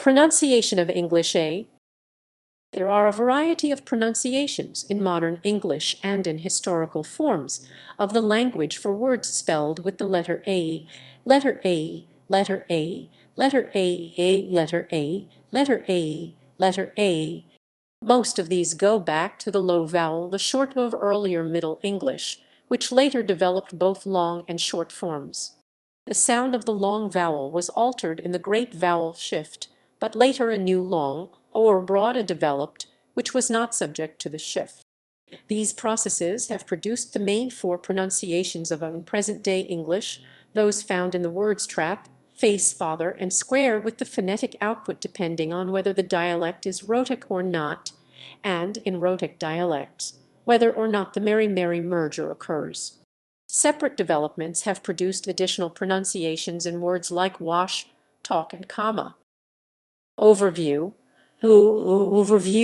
Pronunciation of English A. There are a variety of pronunciations in modern English and in historical forms of the language for words spelled with the letter A, letter A, letter A, letter A, letter A, letter A, letter A. Most of these go back to the low vowel, the short of earlier Middle English, which later developed both long and short forms. The sound of the long vowel was altered in the Great Vowel Shift, but later a new long or broad developed, which was not subject to the shift. These processes have produced the main four pronunciations of present-day English, those found in the words trap, face, father, and square, with the phonetic output depending on whether the dialect is rhotic or not, and in rhotic dialects, whether or not the Mary merger occurs. Separate developments have produced additional pronunciations in words like wash, talk, and comma. Overview, overview.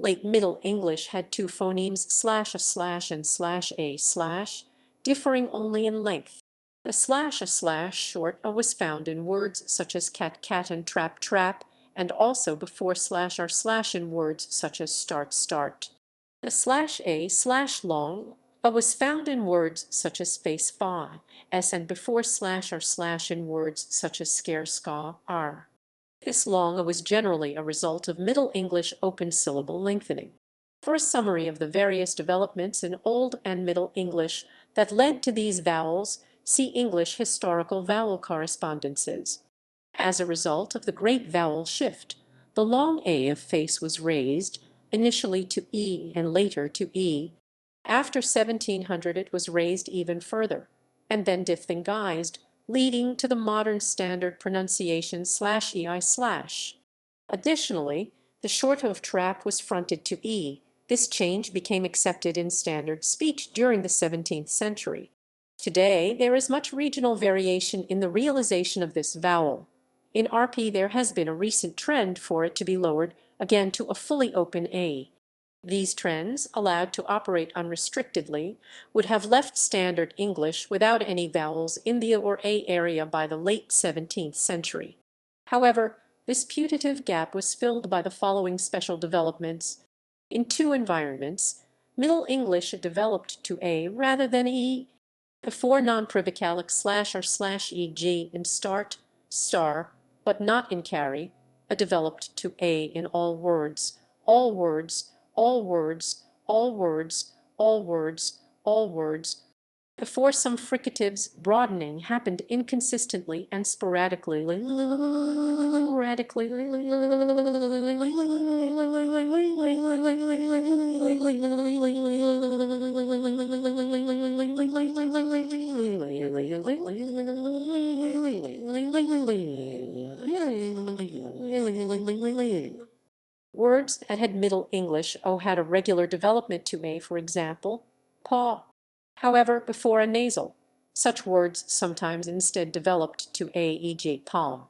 Late Middle English had two phonemes /a/ and /a/, differing only in length. The /a/ short a was found in words such as cat and trap, and also before /r/ in words such as start. The /a/long a was found in words such as face fa, and before /r/ in words such as scare r. This long a was generally a result of Middle English open syllable lengthening. For a summary of the various developments in Old and Middle English that led to these vowels, see English historical vowel correspondences. As a result of the Great Vowel Shift, the long A of face was raised, initially to E and later to E. After 1700 it was raised even further, and then diphthongized, leading to the modern standard pronunciation /ei/. Additionally, the short of trap was fronted to E. This change became accepted in standard speech during the 17th century. Today, there is much regional variation in the realization of this vowel. In RP, there has been a recent trend for it to be lowered again to a fully open A. These trends, allowed to operate unrestrictedly, would have left Standard English without any vowels in the or A area by the late 17th century. However, this putative gap was filled by the following special developments. In two environments, Middle English developed to A rather than E. Before non-privicalic /r/eg in start, star, but not in carry, developed to A in all words, all words, all words, all words, all words, all words. Before some fricatives, broadening happened inconsistently and sporadically. Words that had Middle English had a regular development to A, for example, paw. However, before a nasal, such words sometimes instead developed to A, e.g. palm.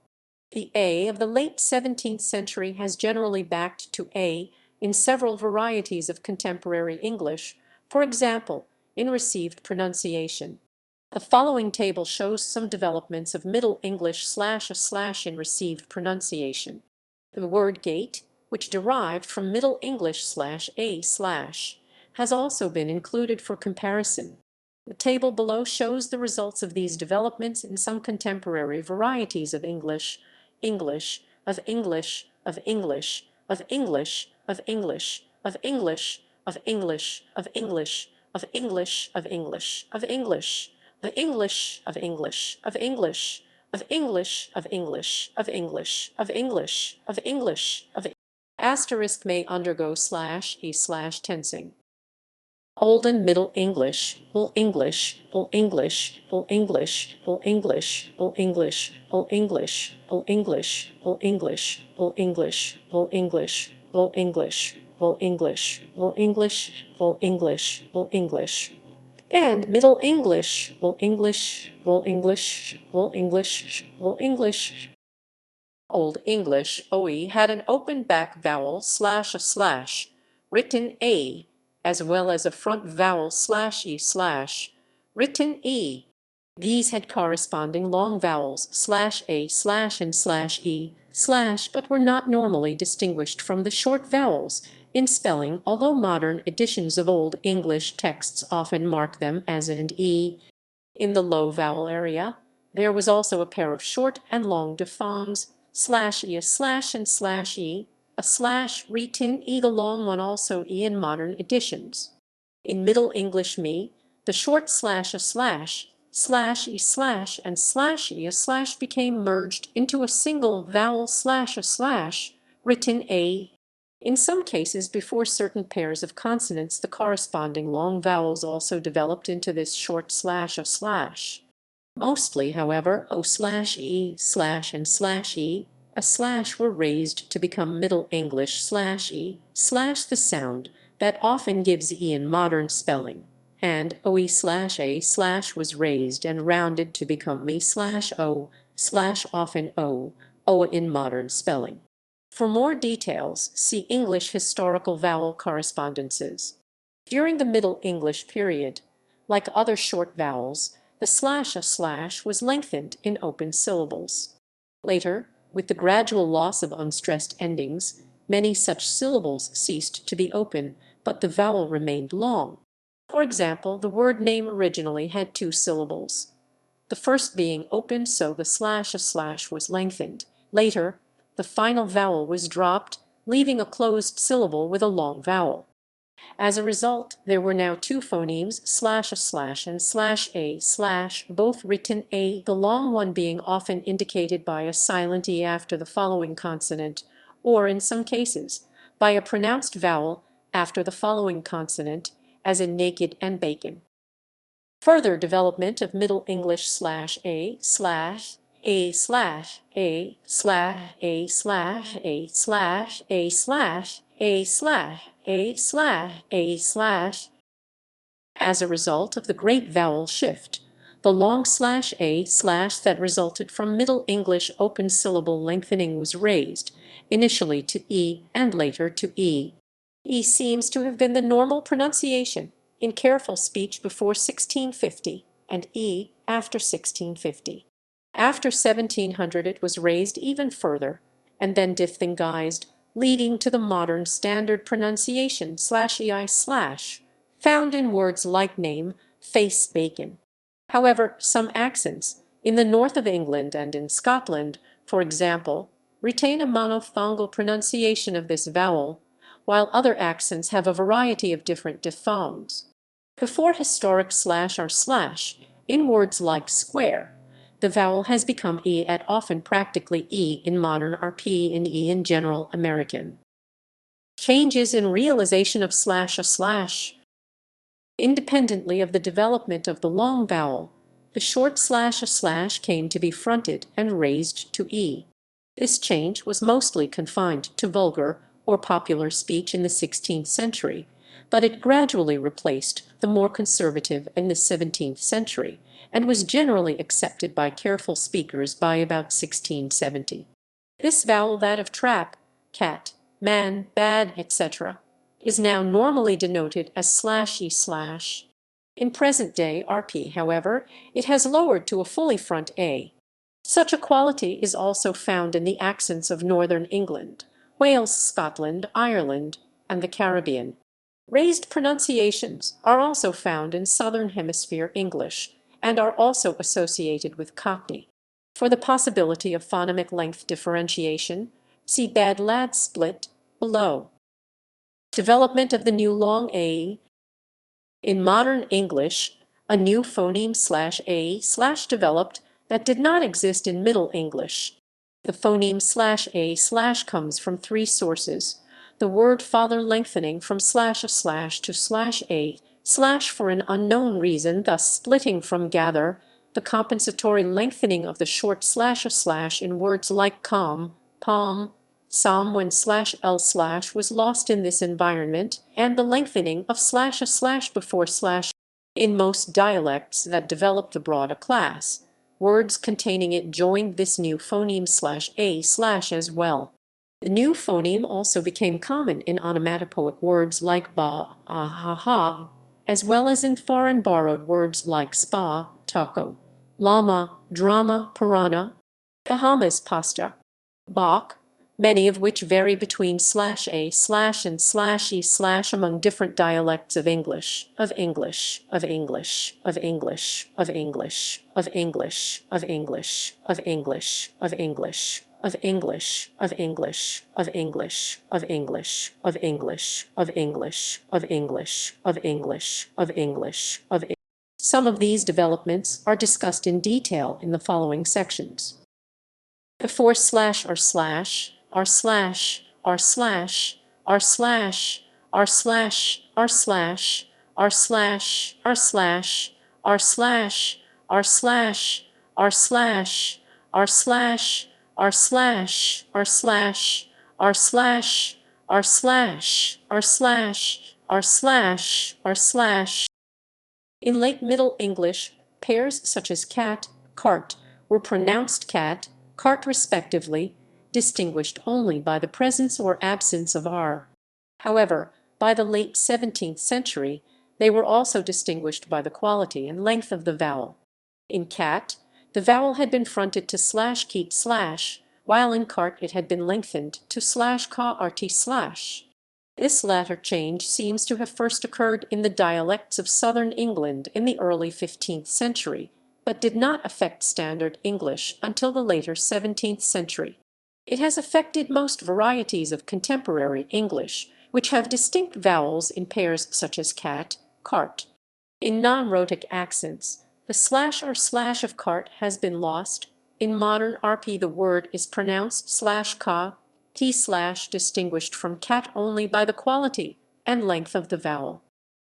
The A of the late 17th century has generally backed to A in several varieties of contemporary English, for example, in received pronunciation. The following table shows some developments of Middle English /a/ in received pronunciation. The word gate, which derived from Middle English /a/, has also been included for comparison. The table below shows the results of these developments in some contemporary varieties of English, of English, of English, of English, of English, of English, of English, of English, of English, of English, of English, of English, of English, of English, of English, of English, of English, of English, of English, of asterisk may undergo /e/tensing. Old and Middle English, Old English, Old English, Old English, Old English, Old English, Old English, Old English, Old English, Old English, Old English, Old English, Old English, Old English, Old English, Old English, and Middle English, Old English, Old English, Old English, Old English. Old English OE had an open back vowel /a/, written A, as well as a front vowel /e/, written E. These had corresponding long vowels /a/ and /e/ but were not normally distinguished from the short vowels in spelling, although modern editions of Old English texts often mark them as an e. In the low vowel area, there was also a pair of short and long diphthongs /e/ and /e, a slash written e, the long one also e in modern editions. In Middle English me, the short /e/ and /e/ became merged into a single vowel /a/ written a. In some cases, before certain pairs of consonants, the corresponding long vowels also developed into this short /a/. Mostly, however, o/e/ and /e, a slash were raised to become Middle English /e/ the sound that often gives e in modern spelling, and oe/a/ was raised and rounded to become me/o/ often o in modern spelling. For more details, see English historical vowel correspondences. During the Middle English period, like other short vowels, the /a/ was lengthened in open syllables. Later, with the gradual loss of unstressed endings, many such syllables ceased to be open, but the vowel remained long. For example, the word name originally had two syllables, the first being open, so the /a/ was lengthened. Later, the final vowel was dropped, leaving a closed syllable with a long vowel. As a result, there were now two phonemes /a/ and /a/, both written a, the long one being often indicated by a silent e after the following consonant, or in some cases, by a pronounced vowel after the following consonant, as in naked and bacon. Further development of Middle English /a/, /a/, /a/, /a/. As a result of the Great Vowel Shift, the long /a/ that resulted from Middle English open syllable lengthening was raised, initially to e and later to e. E seems to have been the normal pronunciation in careful speech before 1650, and e after 1650. After 1700 it was raised even further, and then diphthongized, leading to the modern standard pronunciation /ei/ found in words like name, face, bacon. However, some accents, in the north of England and in Scotland, for example, retain a monophthongal pronunciation of this vowel, while other accents have a variety of different diphthongs. Before historic /r/, in words like square, the vowel has become e at often practically e in modern or p in e in general American. Changes in realization of /a/. Independently of the development of the long vowel, the short /a/ came to be fronted and raised to e. This change was mostly confined to vulgar or popular speech in the 16th century, but it gradually replaced the more conservative in the 17th century and was generally accepted by careful speakers by about 1670. This vowel, that of trap, cat, man, bad, etc., is now normally denoted as /e/. In present-day RP, however, it has lowered to a fully front a. Such a quality is also found in the accents of Northern England, Wales, Scotland, Ireland, and the Caribbean. Raised pronunciations are also found in Southern Hemisphere English and are also associated with Cockney. For the possibility of phonemic length differentiation, see bad lad split below. Development of the new long a. In modern English, a new phoneme /a/ developed that did not exist in Middle English. The phoneme /a/ comes from three sources: the word father lengthening from /a/ to /a/ for an unknown reason, thus splitting from gather, the compensatory lengthening of the short /a/ in words like calm, palm, psalm when /l/ was lost in this environment, and the lengthening of /a/ before / in most dialects that developed the broader class. Words containing it joined this new phoneme /a/ as well. The new phoneme also became common in onomatopoeic words like ba, ah, ha, ha, as well as in foreign borrowed words like spa, taco. llama, drama, piranha, Bahamas pasta, Bach, many of which vary between /a/ and /e/ among different dialects of English, of English, of English, of English, of English, of English, of English, of English, of English, of English, of English, of English, of English, of English, of English, of English, of English, of English, of English. Some of these developments are discussed in detail in the following sections. Before slash or slash, r slash, r slash, r slash, r slash, r slash, r slash, r slash, r slash, r slash, r slash, r slash, r slash, r slash, r slash, r slash, r slash, r slash, r slash. In late Middle English, pairs such as cat, cart were pronounced cat, cart respectively, distinguished only by the presence or absence of r. However, by the late 17th century, they were also distinguished by the quality and length of the vowel. In cat, the vowel had been fronted to /keet/, while in cart it had been lengthened to /ka/rt/. This latter change seems to have first occurred in the dialects of southern England in the early 15th century, but did not affect Standard English until the later 17th century. It has affected most varieties of contemporary English, which have distinct vowels in pairs such as cat, cart. In non-rhotic accents, the slash or slash of cart has been lost. In modern RP the word is pronounced /ka, t/ distinguished from cat only by the quality and length of the vowel.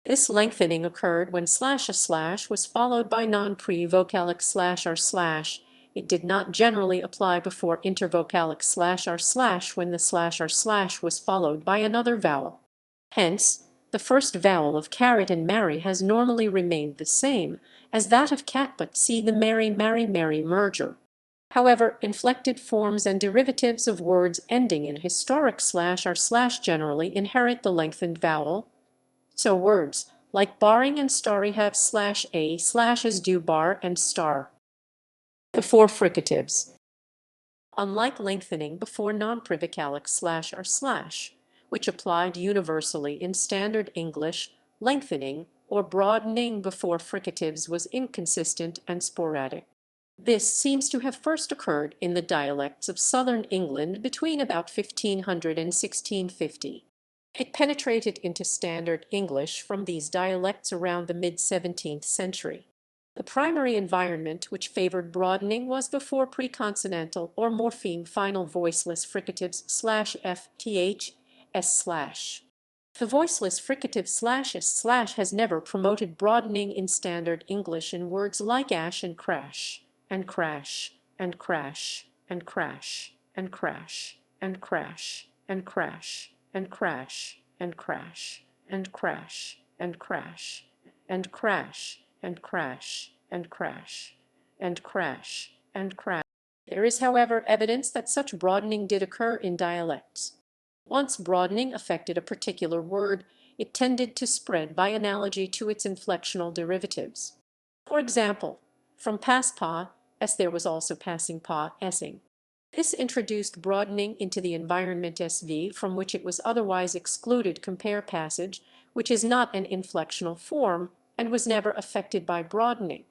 This lengthening occurred when /a/ was followed by non-pre-vocalic / or /. It did not generally apply before intervocalic / or / when the / or / was followed by another vowel. Hence, the first vowel of carrot and marry has normally remained the same as that of cat, but see the marry merger. However, inflected forms and derivatives of words ending in historic / or / generally inherit the lengthened vowel. So words like barring and starry have /a/ as do bar and star. Before fricatives. Unlike lengthening before non-prevocalic / or /, which applied universally in Standard English, lengthening or broadening before fricatives was inconsistent and sporadic. This seems to have first occurred in the dialects of southern England between about 1500 and 1650. It penetrated into Standard English from these dialects around the mid-17th century. The primary environment which favored broadening was before preconsonantal or morpheme final voiceless fricatives /f, th, s/. The voiceless fricative /s/ has never promoted broadening in Standard English in words like ash and crash, and crash, and crash, and crash, and crash, and crash, and crash, and crash, and crash, and crash, and crash, and crash, and crash, and crash, and crash, and crash. There is, however, evidence that such broadening did occur in dialects. Once broadening affected a particular word, it tended to spread by analogy to its inflectional derivatives. For example, from pass-pa, as there was also passing pa, essing. This introduced broadening into the environment SV from which it was otherwise excluded. Compare passage, which is not an inflectional form and was never affected by broadening.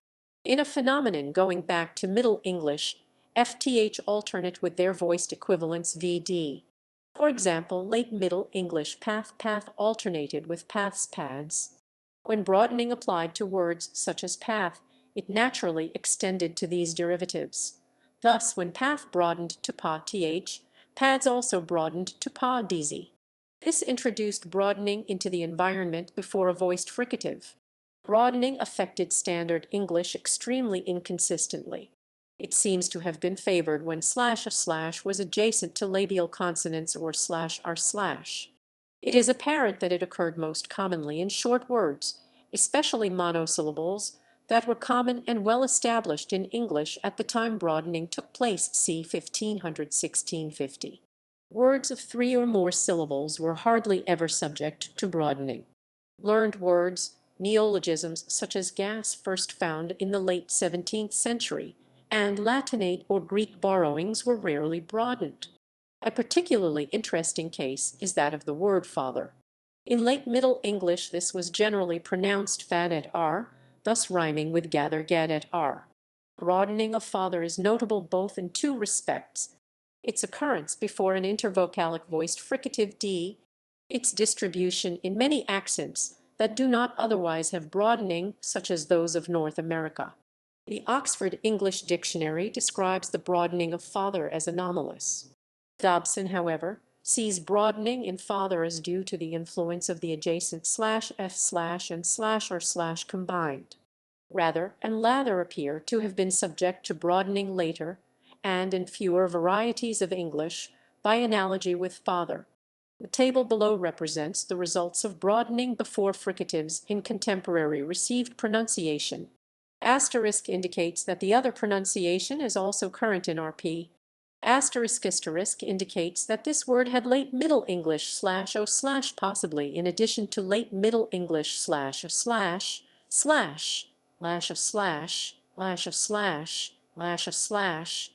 In a phenomenon going back to Middle English, FTH alternate with their voiced equivalents VD. For example, late Middle English path alternated with paths. When broadening applied to words such as path, it naturally extended to these derivatives. Thus, when path broadened to pa-th, pads also broadened to pa-dz. This introduced broadening into the environment before a voiced fricative. Broadening affected Standard English extremely inconsistently. It seems to have been favored when /a/ was adjacent to labial consonants or /r/. It is apparent that it occurred most commonly in short words, especially monosyllables, that were common and well established in English at the time broadening took place, c. 1500–1650. Words of 3 or more syllables were hardly ever subject to broadening. Learned words, Neologisms such as gas first found in the late 17th century, and Latinate or Greek borrowings were rarely broadened. A particularly interesting case is that of the word father. In late Middle English this was generally pronounced fad et r, thus rhyming with gather gad et r. Broadening of father is notable both in two respects: its occurrence before an intervocalic voiced fricative d, its distribution in many accents that do not otherwise have broadening, such as those of North America. The Oxford English Dictionary describes the broadening of father as anomalous. Dobson, however, sees broadening in father as due to the influence of the adjacent /f/ and /or/ combined. Rather and lather appear to have been subject to broadening later, and in fewer varieties of English, by analogy with father. The table below represents the results of broadening before fricatives in contemporary received pronunciation. Asterisk indicates that the other pronunciation is also current in RP. Asterisk indicates that this word had late Middle English /o/ possibly in addition to late Middle English /a/ slash lash of slash lash of slash lash of slash.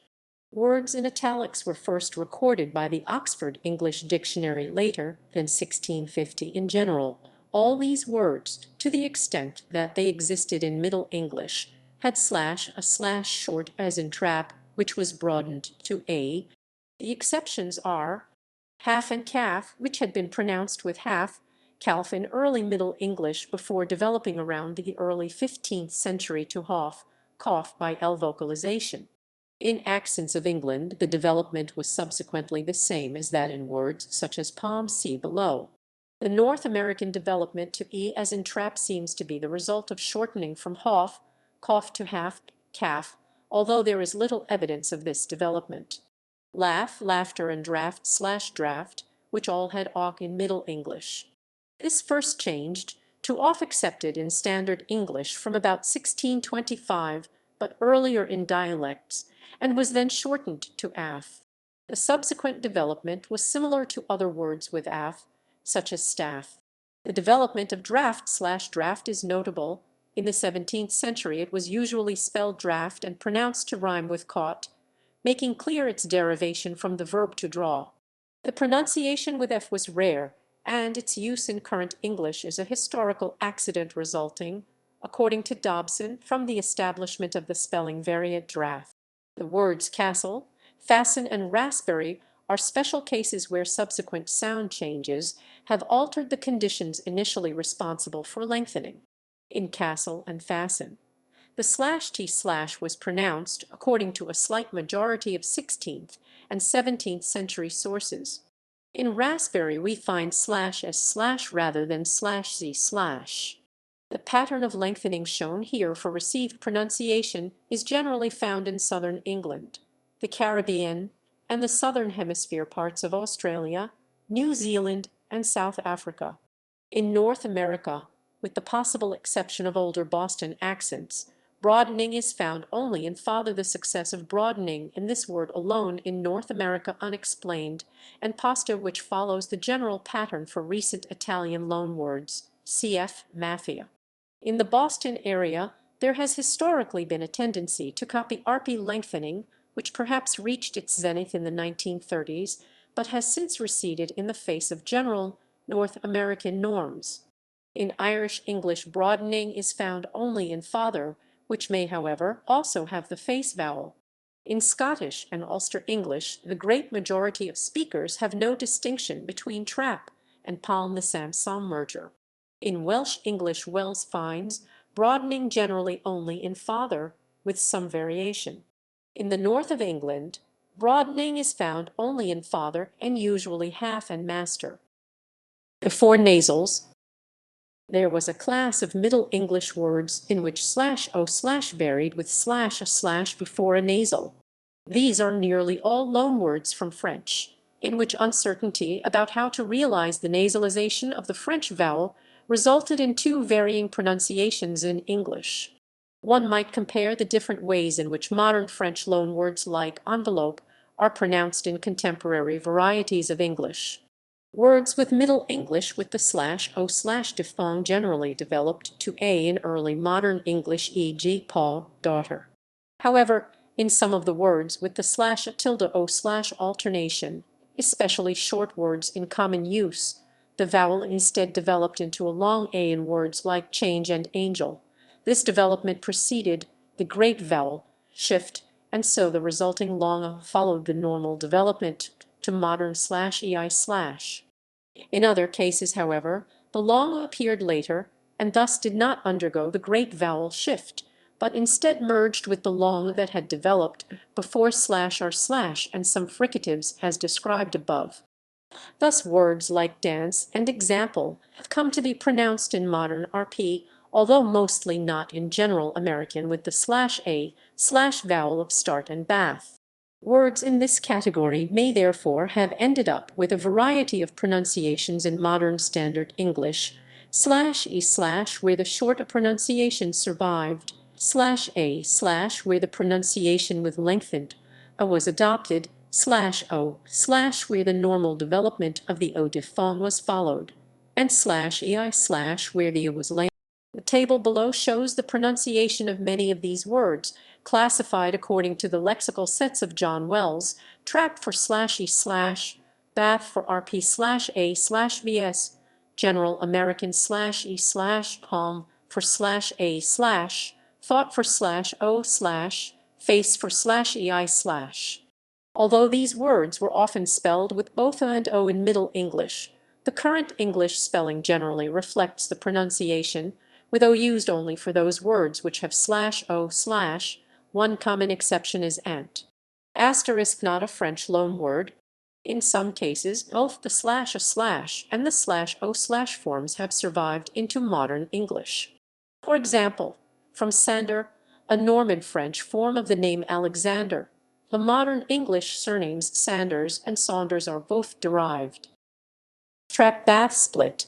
Words in italics were first recorded by the Oxford English Dictionary later than 1650 in general. All these words, to the extent that they existed in Middle English, had /a/ short as in trap, which was broadened to a. The exceptions are half and calf, which had been pronounced with half, calf in early Middle English before developing around the early 15th century to hof, cough by L vocalization. In accents of England, the development was subsequently the same as that in words such as palm, see below. The North American development to e as in trap seems to be the result of shortening from hof, cough to half, calf, although there is little evidence of this development. Laugh, laughter, and draft, which all had awk in Middle English. This first changed to off accepted in Standard English from about 1625, but earlier in dialects, and was then shortened to af. The subsequent development was similar to other words with af, such as staff. The development of draft is notable. In the 17th century it was usually spelled draft and pronounced to rhyme with caught, making clear its derivation from the verb to draw. The pronunciation with f was rare, and its use in current English is a historical accident resulting, according to Dobson, from the establishment of the spelling variant draft. The words castle, fasten, and raspberry are special cases where subsequent sound changes have altered the conditions initially responsible for lengthening. In castle and fasten, the /t/ was pronounced, according to a slight majority of 16th and 17th century sources. In raspberry we find /s/ rather than /z/. The pattern of lengthening shown here for received pronunciation is generally found in southern England, the Caribbean, and the southern hemisphere parts of Australia, New Zealand, and South Africa. In North America, with the possible exception of older Boston accents, broadening is found only in father. The success of broadening in this word alone in North America unexplained, and pasta, which follows the general pattern for recent Italian loanwords, cf. mafia. In the Boston area, there has historically been a tendency to copy RP lengthening, which perhaps reached its zenith in the 1930s, but has since receded in the face of general North American norms. In Irish English, broadening is found only in father, which may, however, also have the face vowel. In Scottish and Ulster English, the great majority of speakers have no distinction between trap and palm, the Samson merger. In Welsh English, Wells finds broadening generally only in father, with some variation. In the north of England, broadening is found only in father and usually half and master. Before nasals, there was a class of Middle English words in which /o/ varied with /a/ before a nasal. These are nearly all loanwords from French, in which uncertainty about how to realize the nasalization of the French vowel resulted in two varying pronunciations in English. One might compare the different ways in which modern French loanwords like envelope are pronounced in contemporary varieties of English. Words with Middle English with the /o/diphthong generally developed to a in early modern English, e.g. paw, daughter. However, in some of the words with the /o/ alternation, especially short words in common use, the vowel instead developed into a long a in words like change and angel. This development preceded the Great Vowel Shift, and so the resulting long a followed the normal development to modern /ei/. In other cases, however, the long appeared later and thus did not undergo the Great Vowel Shift, but instead merged with the long that had developed before /r/ and some fricatives as described above. Thus words like dance and example have come to be pronounced in modern RP, although mostly not in general American with the /a/vowel of start and bath. Words in this category may therefore have ended up with a variety of pronunciations in modern Standard English, /e/ where the short pronunciation survived, /a/ where the pronunciation with lengthened a was adopted, /o/ where the normal development of the o diphthong was followed, and /ei/ where the o was lengthened. The table below shows the pronunciation of many of these words, classified according to the lexical sets of John Wells: TRAP for /e/, BATH for RP/A/VS, General American /e/, PALM for /a/, THOUGHT for /o/, FACE for /ei/. Although these words were often spelled with both a and o in Middle English, the current English spelling generally reflects the pronunciation, with o used only for those words which have /o/. One common exception is ant. Asterisk not a French loan word. In some cases, both the /a/ and the /o/ forms have survived into modern English. For example, from Sander, a Norman French form of the name Alexander, the modern English surnames Sanders and Saunders are both derived. Trap-bath split.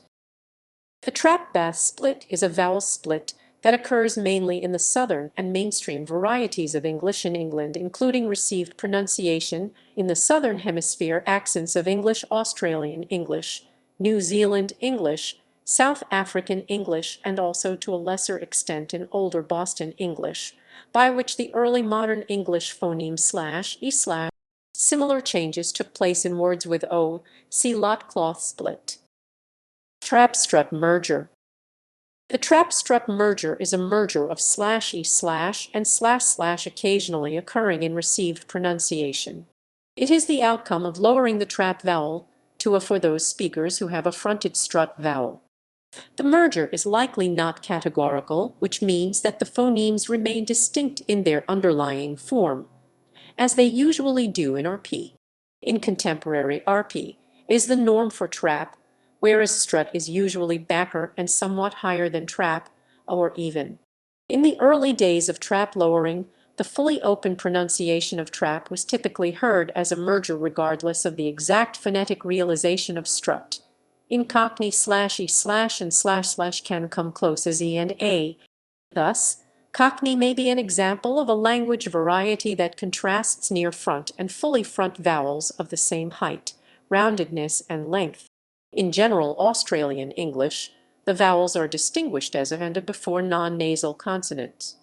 The trap-bath split is a vowel split that occurs mainly in the southern and mainstream varieties of English in England, including received pronunciation in the southern hemisphere accents of English, Australian English, New Zealand English, South African English, and also to a lesser extent in older Boston English, by which the early modern English phoneme /e/. Similar changes took place in words with o, see lot-cloth split. TRAP-STRUT merger. The TRAP-STRUT merger is a merger of /e/ and // occasionally occurring in received pronunciation. It is the outcome of lowering the trap vowel to a for those speakers who have a fronted strut vowel. The merger is likely not categorical, which means that the phonemes remain distinct in their underlying form, as they usually do in RP. In contemporary RP is the norm for trap, whereas strut is usually backer and somewhat higher than trap, or even. In the early days of trap lowering, the fully open pronunciation of trap was typically heard as a merger regardless of the exact phonetic realization of strut. In Cockney /e/ and / can come close as e and a. Thus, Cockney may be an example of a language variety that contrasts near front and fully front vowels of the same height, roundedness, and length. In general Australian English, the vowels are distinguished as a and before non-nasal consonants.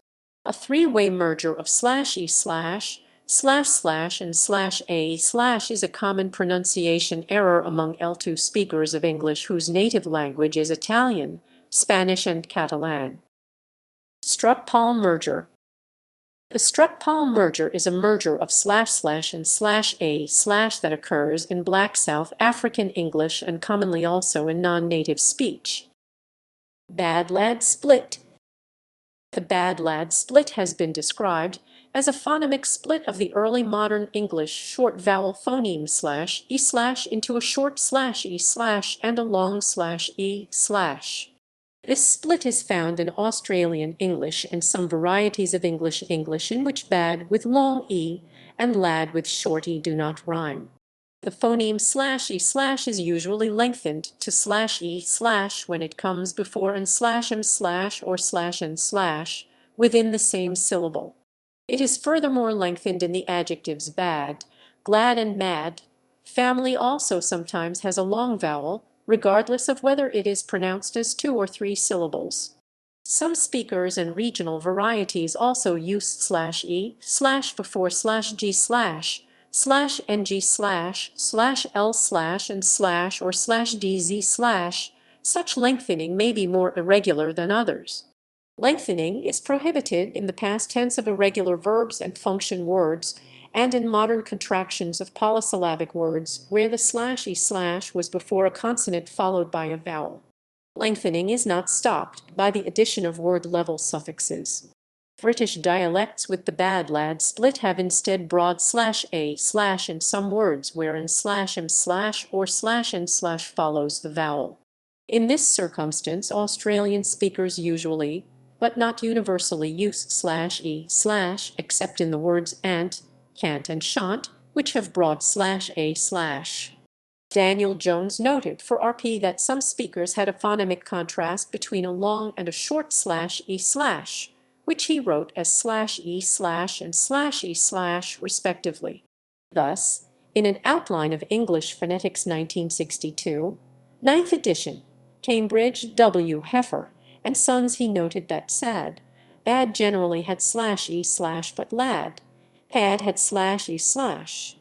A three-way merger of /e/, // and /a/ is a common pronunciation error among L2 speakers of English whose native language is Italian, Spanish, and Catalan. STRUT-PALM merger. The STRUT-PALM merger is a merger of // and /a/ that occurs in Black South African English and commonly also in non-native speech. Bad lad split. The bad lad split has been described as a phonemic split of the early modern English short vowel phoneme /e/ into a short /e/ and a long /e/. This split is found in Australian English and some varieties of English in which bad with long e and lad with short e do not rhyme. The phoneme /e/ is usually lengthened to /e/ when it comes before and /m/ or /n/ within the same syllable. It is furthermore lengthened in the adjectives bad, glad, and mad, Family also sometimes has a long vowel, regardless of whether it is pronounced as 2 or 3 syllables. Some speakers and regional varieties also use /e/ before /g/ /ng/ /l/ and / or /dz/. Such lengthening may be more irregular than others. Lengthening is prohibited in the past tense of irregular verbs and function words, and in modern contractions of polysyllabic words where the /e/ was before a consonant followed by a vowel. Lengthening is not stopped by the addition of word-level suffixes. British dialects with the bad lad split have instead broad /a/ in some words wherein /m/ or /n/ follows the vowel. In this circumstance, Australian speakers usually, but not universally, use /e/ except in the words ant, can't, and shan't, which have broad /a/. Daniel Jones noted for RP that some speakers had a phonemic contrast between a long and a short /e/, which he wrote as /e/ and /e/ respectively. Thus, in an Outline of English Phonetics 1962, 9th edition, Cambridge, W. Heffer and Sons, he noted that sad, bad generally had /e/ but lad, had /e/.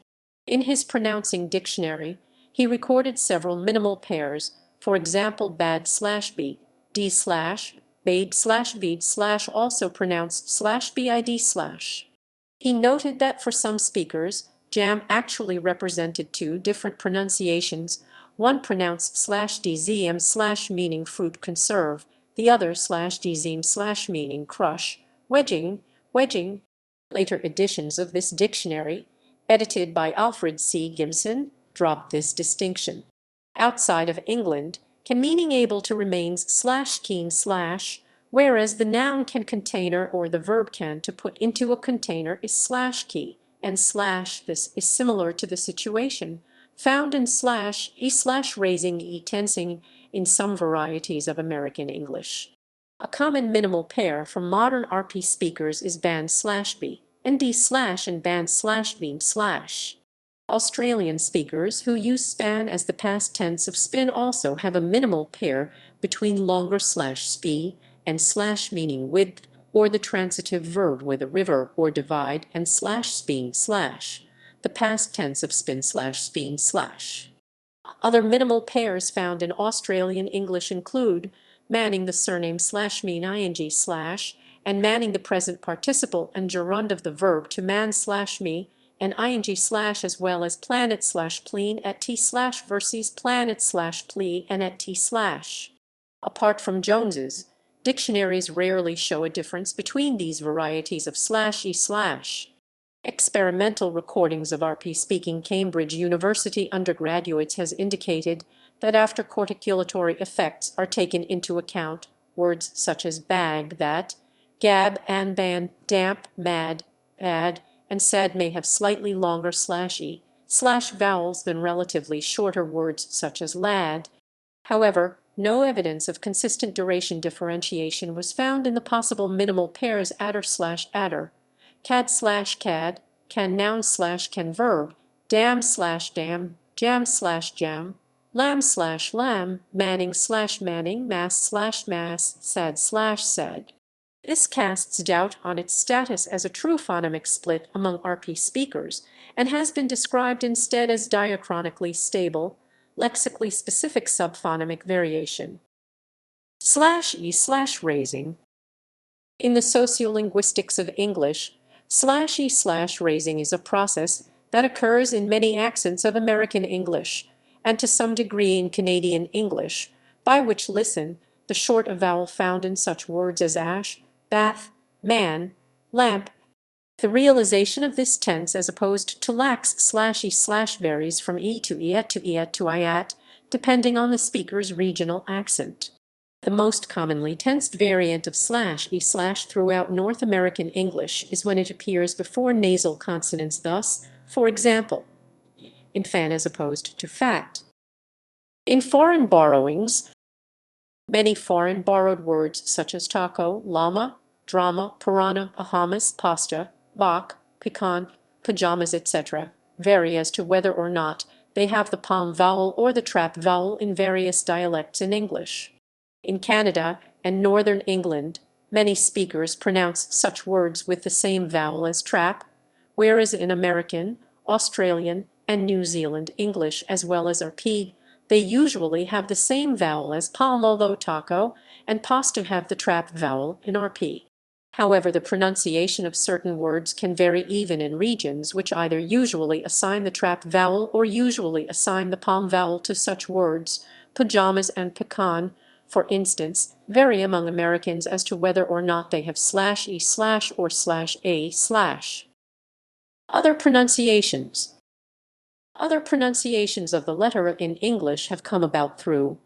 In his pronouncing dictionary, he recorded several minimal pairs, for example bad/b, d/, babe/bead/ also pronounced /bid/. He noted that for some speakers, jam actually represented two different pronunciations, one pronounced /dzm/ meaning fruit conserve, the other /dzm/ meaning crush, wedging. Later editions of this dictionary, edited by Alfred C. Gibson, dropped this distinction. Outside of England, can meaning able to remains /keen/, whereas the noun can container or the verb can to put into a container is /key, and this is similar to the situation found in /e/raising tensing in some varieties of American English. A common minimal pair for modern RP speakers is band/b and d/ and band/beam/. Australian speakers who use span as the past tense of spin also have a minimal pair between longer /sp and / meaning width, or the transitive verb with a river or divide, and /spin/, the past tense of spin/speen/. Other minimal pairs found in Australian English include manning the surname /mean ing/ and manning the present participle and gerund of the verb to man/me and ing/ as well as planet/pleen at t/ versus planet/plea and at t/. Apart from Jones's, dictionaries rarely show a difference between these varieties of /e/. Experimental recordings of RP-speaking Cambridge University undergraduates has indicated that after corticulatory effects are taken into account, words such as bag, that, gab, and ban, damp, mad, bad, and sad may have slightly longer /e/ vowels than relatively shorter words such as lad. However, no evidence of consistent duration differentiation was found in the possible minimal pairs adder/adder, cad/cad, can noun/can verb, dam/dam, jam/jam, lamb/lamb, manning/manning, mass/mass, sad/sad. This casts doubt on its status as a true phonemic split among RP speakers and has been described instead as diachronically stable, lexically specific subphonemic variation. /e/raising. In the sociolinguistics of English, /e/raising is a process that occurs in many accents of American English, and to some degree in Canadian English, by which listen the short vowel found in such words as ash, bath, man, lamp. The realization of this tense as opposed to lax /e/ varies from e to iat to iat to iat, depending on the speaker's regional accent. The most commonly tensed variant of /e/ throughout North American English is when it appears before nasal consonants, thus, for example, in fan as opposed to fat. In foreign borrowings, many foreign borrowed words such as taco, llama, drama, piranha, Bahamas, pasta, bach, pecan, pajamas, etc., vary as to whether or not They have the palm vowel or the trap vowel in various dialects in English. In Canada and northern England, many speakers pronounce such words with the same vowel as trap, whereas in American, Australian, and New Zealand English as well as RP, they usually have the same vowel as palm, although taco and pasta have the trap vowel in RP. However, the pronunciation of certain words can vary even in regions which either usually assign the trap vowel or usually assign the palm vowel to such words. Pajamas and pecan, for instance, vary among Americans as to whether or not they have /e/ or /a/. Other pronunciations. Other pronunciations of the letter in English have come about through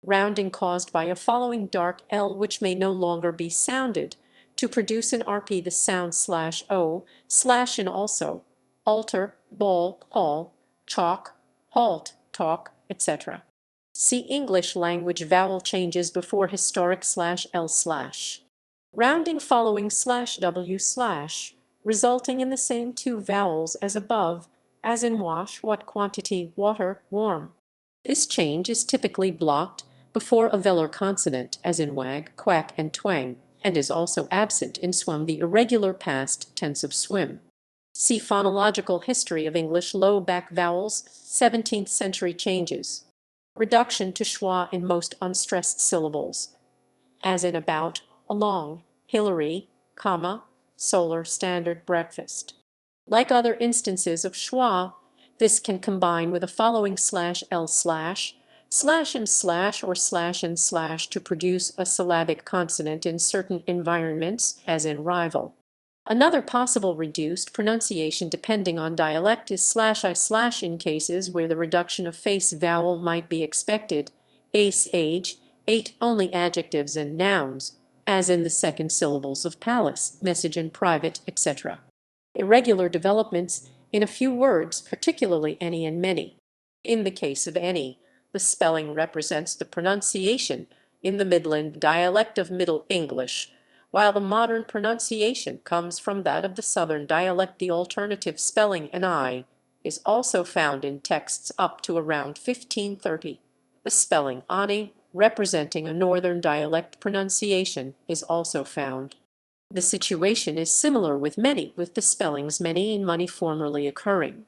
rounding caused by a following dark L which may no longer be sounded, to produce in RP the sound /o, / in also, alter, ball, all, chalk, halt, talk, etc. See English language vowel changes before historic /l/. Rounding following /w/, resulting in the same two vowels as above, as in wash, what quantity, water, warm. This change is typically blocked before a velar consonant, as in wag, quack, and twang, and is also absent in swum, the irregular past tense of swim. See Phonological History of English Low Back Vowels, 17th century changes. Reduction to schwa in most unstressed syllables, as in about, along, Hillary, comma, solar standard breakfast. Like other instances of schwa, this can combine with a following /l/, /and/ or /and/ to produce a syllabic consonant in certain environments, as in rival. Another possible reduced pronunciation depending on dialect is /i/ in cases where the reduction of face vowel might be expected, ace, age, ate only adjectives and nouns, as in the second syllables of palace, message and private, etc. Irregular developments in a few words, particularly any and many. In the case of any, the spelling represents the pronunciation in the Midland dialect of Middle English, while the modern pronunciation comes from that of the Southern dialect. The alternative spelling "ni" is also found in texts up to around 1530. The spelling "ani," representing a Northern dialect pronunciation, is also found. The situation is similar with many, with the spellings many and money formerly occurring.